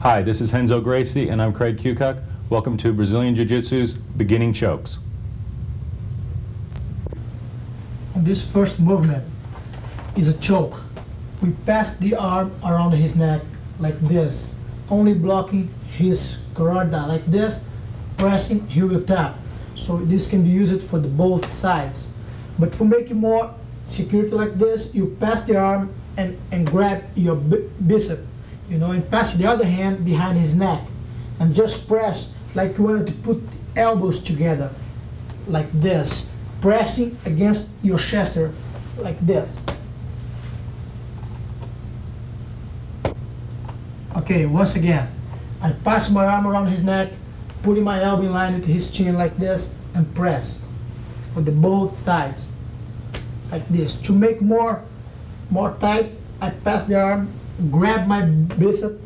Hi, this is Renzo Gracie, and I'm Kukuk. Welcome to Brazilian Jiu-Jitsu's Beginning Chokes. This first movement is a choke. We pass the arm around his neck like this, only blocking his carotid like this, pressing, he will tap. So this can be used for the both sides. But for making more security like this, you pass the arm and grab your bicep, and pass the other hand behind his neck and just press like you wanted to put elbows together like this, pressing against your chest like this. Okay, once again, I pass my arm around his neck, putting my elbow in line with his chin like this, and press for the both sides like this. To make more tight, I pass the arm, grab my bicep,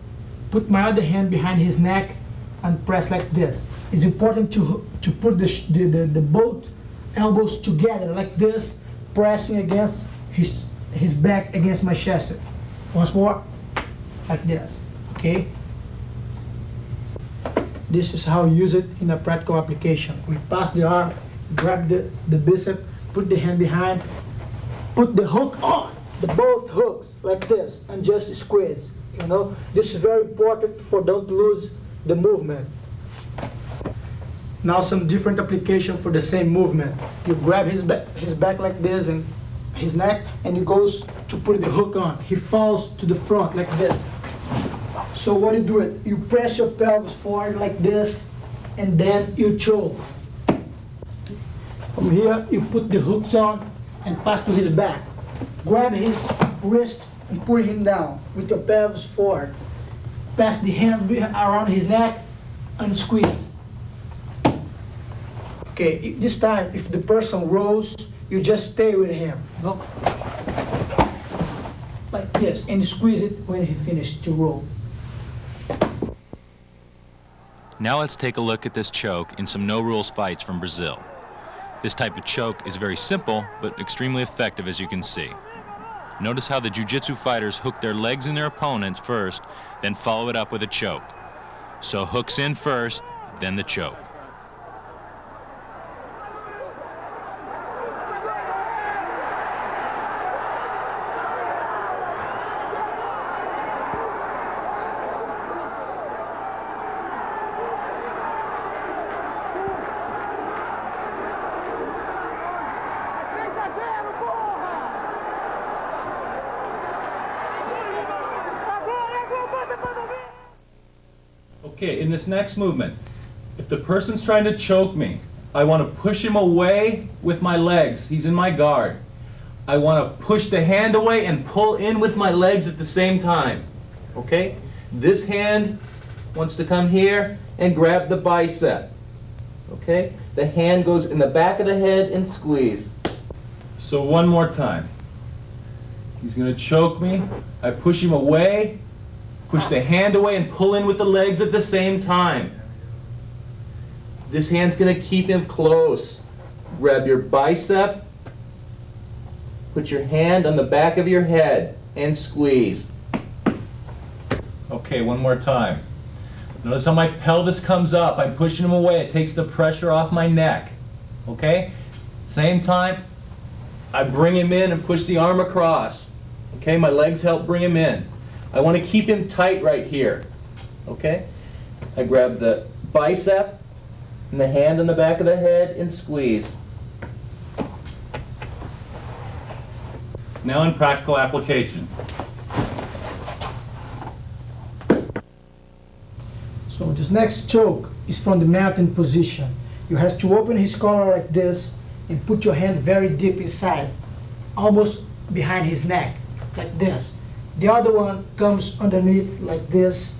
put my other hand behind his neck, and press like this. It's important to put the both elbows together like this, pressing against his back against my chest. Once more, like this. Okay? This is how we use it in a practical application. We pass the arm, grab the bicep, put the hand behind, put the hook on, the both hooks like this, and just squeeze. This is very important for don't lose the movement. Now some different application for the same movement. You grab his back like this and his neck, and he goes to put the hook on. He falls to the front like this. So what you do it, you press your pelvis forward like this, and then you choke. From here, you put the hooks on and pass to his back. Grab his wrist and pull him down with your pelvis forward. Pass the hand around his neck and squeeze. Okay, this time, if the person rolls, you just stay with him. Like this, and squeeze it when he finishes to roll. Now let's take a look at this choke in some no-rules fights from Brazil. This type of choke is very simple, but extremely effective, as you can see. Notice how the jiu-jitsu fighters hook their legs in their opponents first, then follow it up with a choke. So hooks in first, then the choke. Okay, in this next movement, if the person's trying to choke me, I want to push him away with my legs. He's in my guard. I want to push the hand away and pull in with my legs at the same time. Okay? This hand wants to come here and grab the bicep. Okay? The hand goes in the back of the head and squeeze. So one more time. He's going to choke me. I push him away. Push the hand away and pull in with the legs at the same time. This hand's going to keep him close. Grab your bicep. Put your hand on the back of your head and squeeze. Okay, one more time. Notice how my pelvis comes up. I'm pushing him away. It takes the pressure off my neck. Okay? Same time, I bring him in and push the arm across. Okay, my legs help bring him in. I want to keep him tight right here. Okay? I grab the bicep and the hand on the back of the head and squeeze. Now in practical application. So this next choke is from the mountain position. You have to open his collar like this and put your hand very deep inside, almost behind his neck, like this. The other one comes underneath like this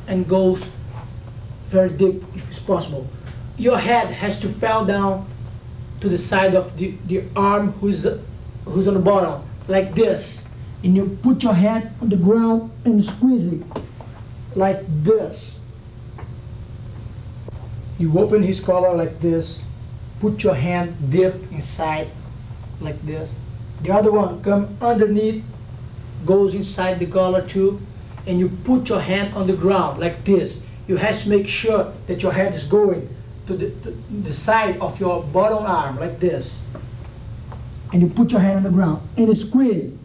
and goes very deep if it's possible. Your head has to fall down to the side of the arm who's on the bottom, like this. And you put your hand on the ground and squeeze it, like this. You open his collar like this, put your hand deep inside, like this. The other one come underneath, goes inside the collar too, and you put your hand on the ground like this. You have to make sure that your head is going to the side of your bottom arm like this. And you put your hand on the ground and you squeeze.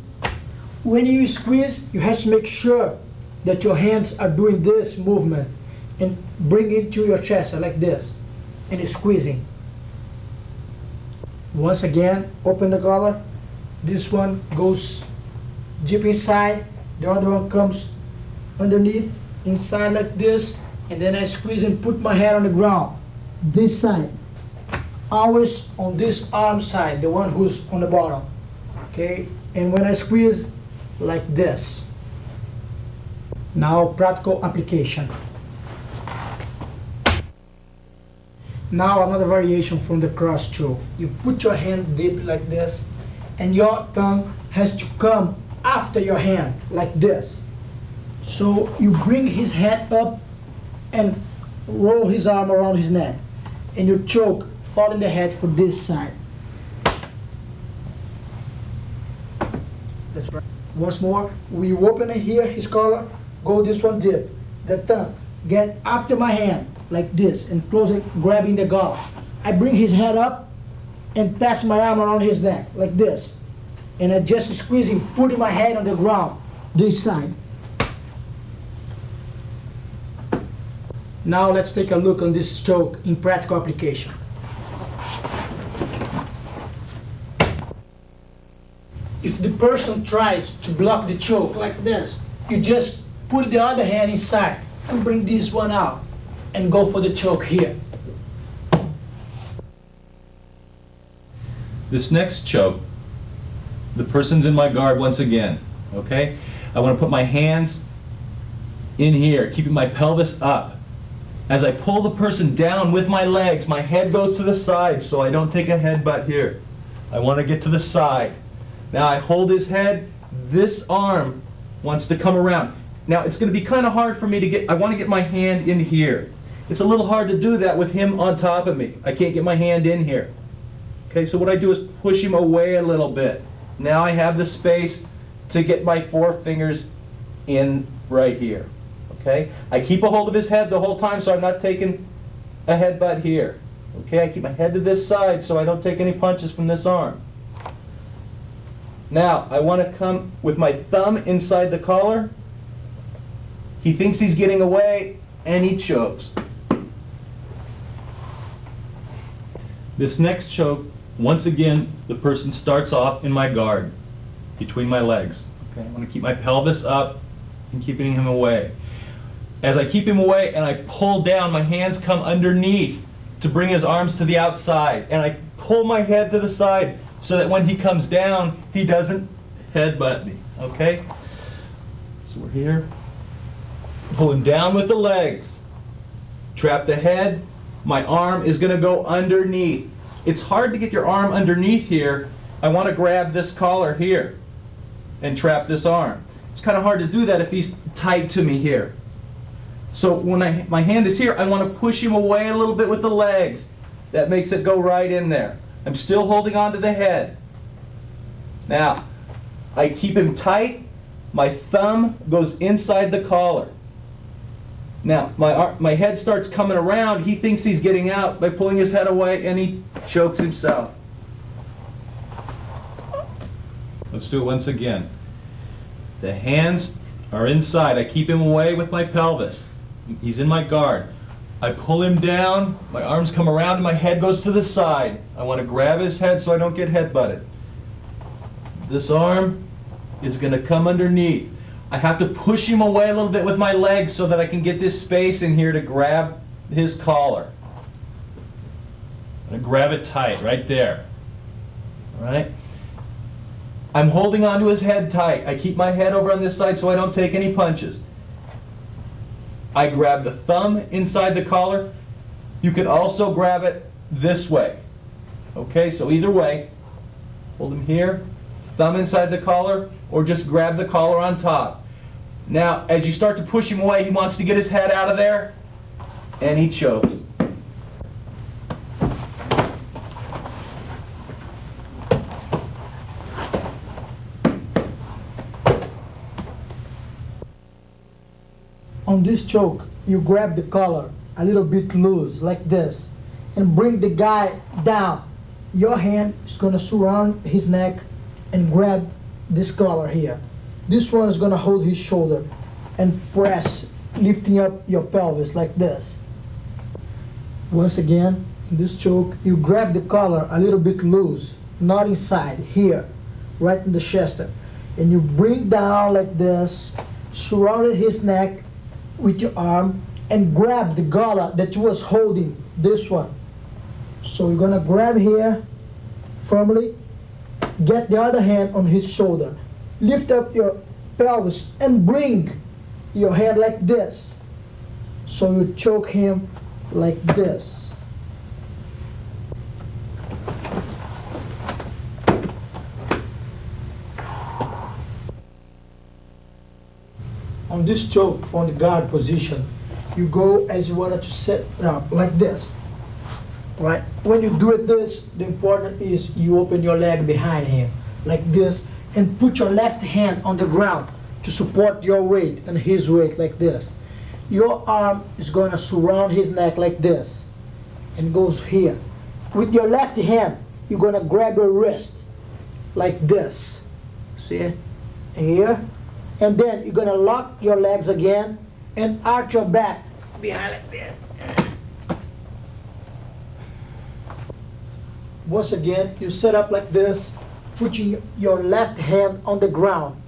When you squeeze, you have to make sure that your hands are doing this movement and bring it to your chest like this, and you're squeezing. Once again, open the collar. This one goes deep inside, the other one comes underneath, inside like this, and then I squeeze and put my head on the ground. This side, always on this arm side, the one who's on the bottom. Okay, and when I squeeze, like this. Now practical application. Now another variation from the cross choke. You put your hand deep like this, and your tongue has to come after your hand like this. So you bring his head up and roll his arm around his neck, and you choke, following the head for this side. That's right. Once more, we open it here, his collar, go this one deep. The tongue, get after my hand, like this, and close it, grabbing the collar. I bring his head up and pass my arm around his neck, like this. And I just squeezing, putting my head on the ground, this side. Now let's take a look on this choke in practical application. If the person tries to block the choke like this, you just put the other hand inside and bring this one out and go for the choke here. This next choke, the person's in my guard once again, okay? I want to put my hands in here, keeping my pelvis up. As I pull the person down with my legs, my head goes to the side so I don't take a headbutt here. I want to get to the side. Now I hold his head, this arm wants to come around. Now it's going to be kind of hard for me to get, I want to get my hand in here. It's a little hard to do that with him on top of me. I can't get my hand in here. Okay, so what I do is push him away a little bit. Now I have the space to get my forefingers in right here. Okay, I keep a hold of his head the whole time so I'm not taking a headbutt here. Okay, I keep my head to this side so I don't take any punches from this arm. Now, I want to come with my thumb inside the collar. He thinks he's getting away, and he chokes. This next choke, once again, the person starts off in my guard, between my legs. Okay, I want to keep my pelvis up and keeping him away. As I keep him away and I pull down, my hands come underneath to bring his arms to the outside, and I pull my head to the side so that when he comes down, he doesn't headbutt me, okay? So we're here. Pull him down with the legs. Trap the head. My arm is going to go underneath. It's hard to get your arm underneath here. I want to grab this collar here and trap this arm. It's kind of hard to do that if he's tied to me here. So when my hand is here, I want to push him away a little bit with the legs. That makes it go right in there. I'm still holding on to the head. Now, I keep him tight. My thumb goes inside the collar. Now, my head starts coming around. He thinks he's getting out by pulling his head away, and he chokes himself. Let's do it once again. The hands are inside. I keep him away with my pelvis. He's in my guard. I pull him down, my arms come around, and my head goes to the side. I want to grab his head so I don't get headbutted. This arm is going to come underneath. I have to push him away a little bit with my legs so that I can get this space in here to grab his collar. I'm going to grab it tight right there. All right? I'm holding onto his head tight. I keep my head over on this side so I don't take any punches. I grab the thumb inside the collar. You can also grab it this way. Okay, so either way, hold him here, thumb inside the collar, or just grab the collar on top. Now, as you start to push him away, he wants to get his head out of there, and he chokes. On this choke, you grab the collar a little bit loose like this and bring the guy down. Your hand is gonna surround his neck and grab this collar here. This one is gonna hold his shoulder and press, lifting up your pelvis like this. Once again, in this choke, you grab the collar a little bit loose, not inside, here, right in the chest. And you bring down like this, surrounded his neck with your arm, and grab the collar that you was holding, this one. So you're gonna grab here, firmly, get the other hand on his shoulder, lift up your pelvis and bring your head like this. So you choke him like this. On this choke, from the guard position, you go as you wanted to set it up, like this. Right? When you do it this, the important is you open your leg behind him, like this, and put your left hand on the ground to support your weight and his weight, like this. Your arm is going to surround his neck like this, and goes here. With your left hand, you're going to grab your wrist, like this. See? Here. And then you're going to lock your legs again and arch your back behind like this. Once again, you set up like this, putting your left hand on the ground.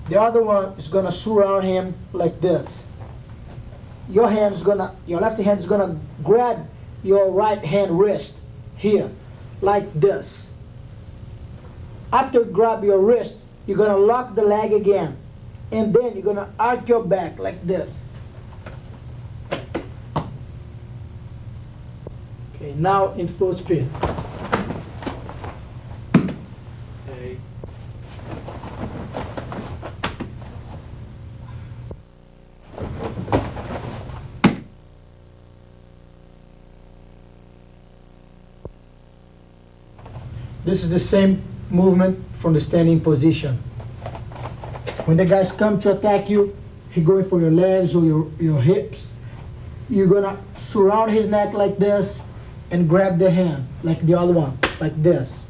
The other one is gonna surround him like this. Your left hand is gonna grab your right hand wrist here, like this. After you grab your wrist, you're gonna lock the leg again, and then you're gonna arch your back like this. Okay, now in full speed. This is the same movement from the standing position. When the guys come to attack you, he going for your legs or your hips. You're gonna surround his neck like this and grab the hand like the other one, like this.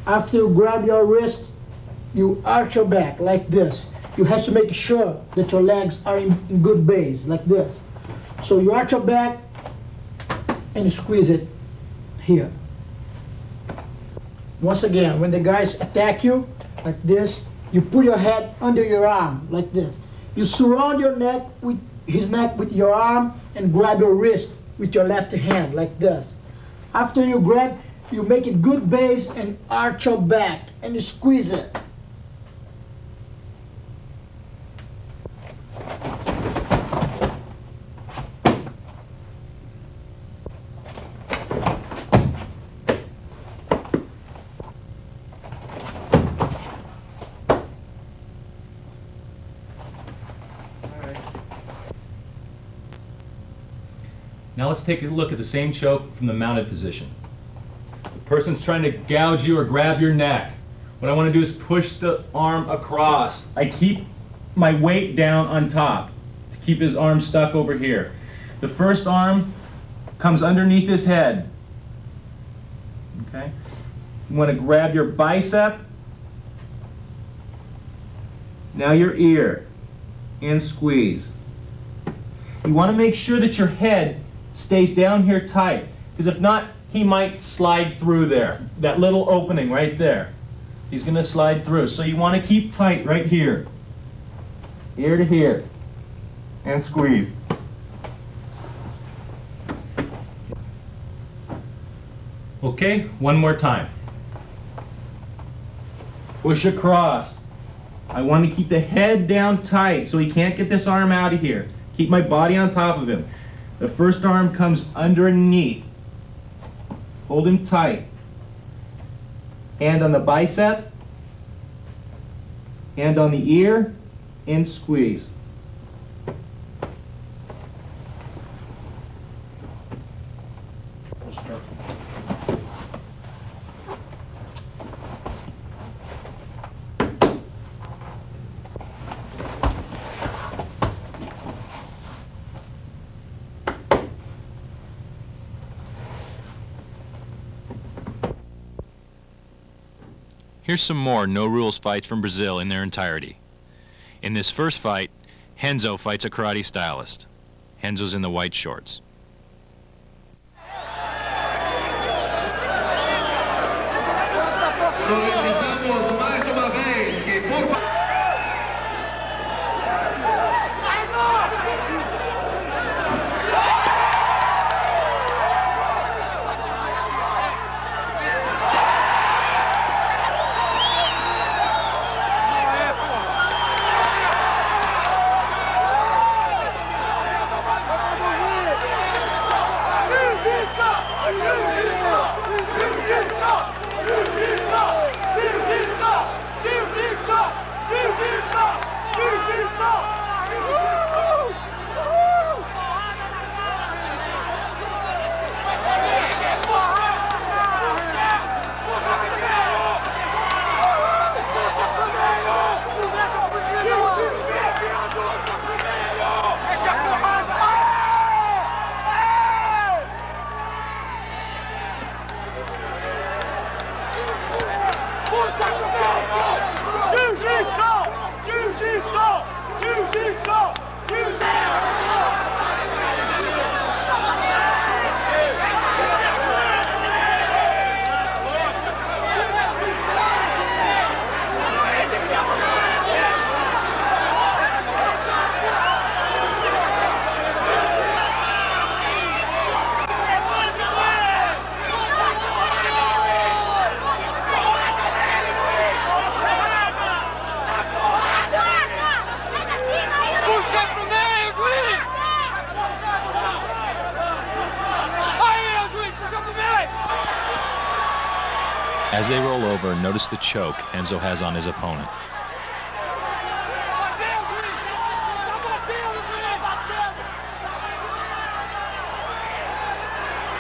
After you grab your wrist, you arch your back like this. You have to make sure that your legs are in good base, like this. So you arch your back and you squeeze it here. Once again, when the guys attack you, like this, you put your head under your arm, like this. You surround your neck with his neck with your arm and grab your wrist with your left hand, like this. After you grab, you make it good base and arch your back and you squeeze it. Now let's take a look at the same choke from the mounted position. The person's trying to gouge you or grab your neck. What I want to do is push the arm across. I keep my weight down on top to keep his arm stuck over here. The first arm comes underneath his head. Okay? You want to grab your bicep, now your ear, and squeeze. You want to make sure that your head stays down here tight, because if not, he might slide through there. That little opening right there. He's going to slide through. So you want to keep tight right here. Ear to here. And squeeze. Okay, one more time. Push across. I want to keep the head down tight so he can't get this arm out of here. Keep my body on top of him. The first arm comes underneath. Hold him tight. Hand on the bicep. Hand on the ear. And squeeze. Here's some more no-rules fights from Brazil in their entirety. In this first fight, Renzo fights a karate stylist. Renzo's in the white shorts. Solicitamos mais uma vez que por As they roll over, notice the choke Renzo has on his opponent.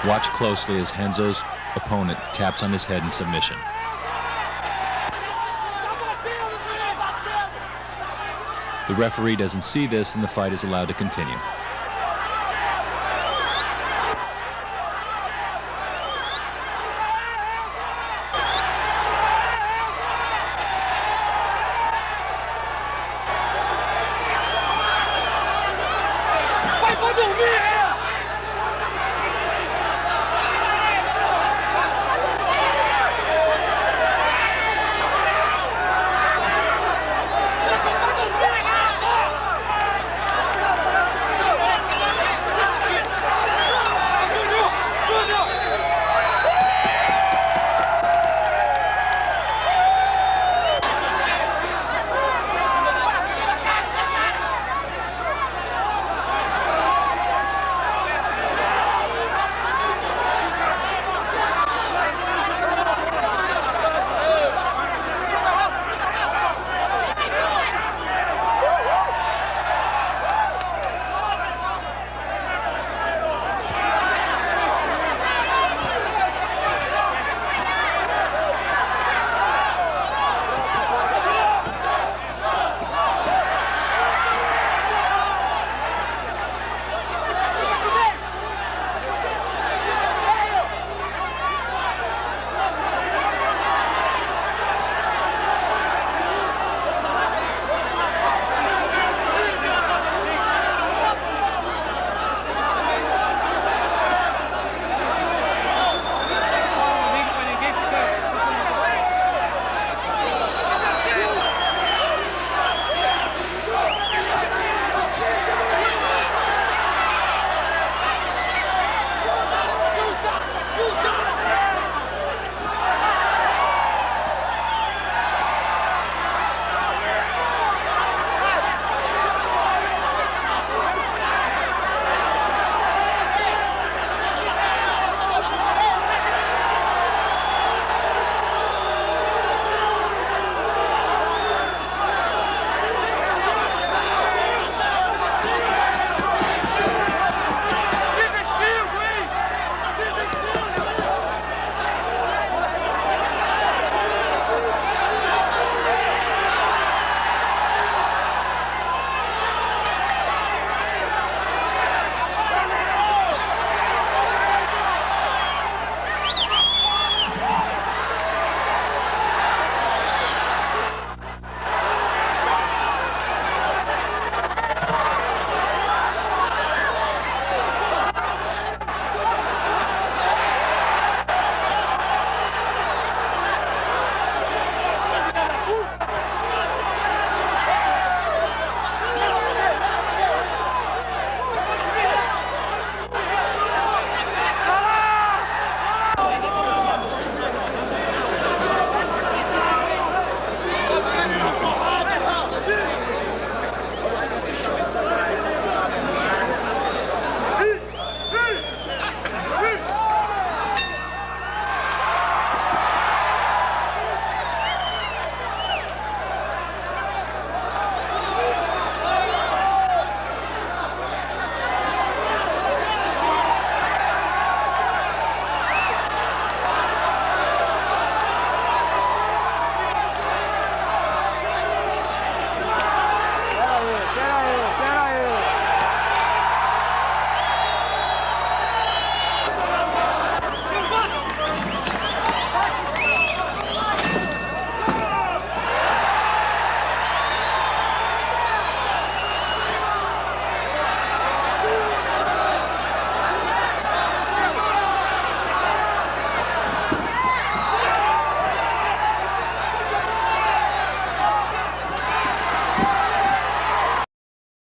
Watch closely as Renzo's opponent taps on his head in submission. The referee doesn't see this and the fight is allowed to continue.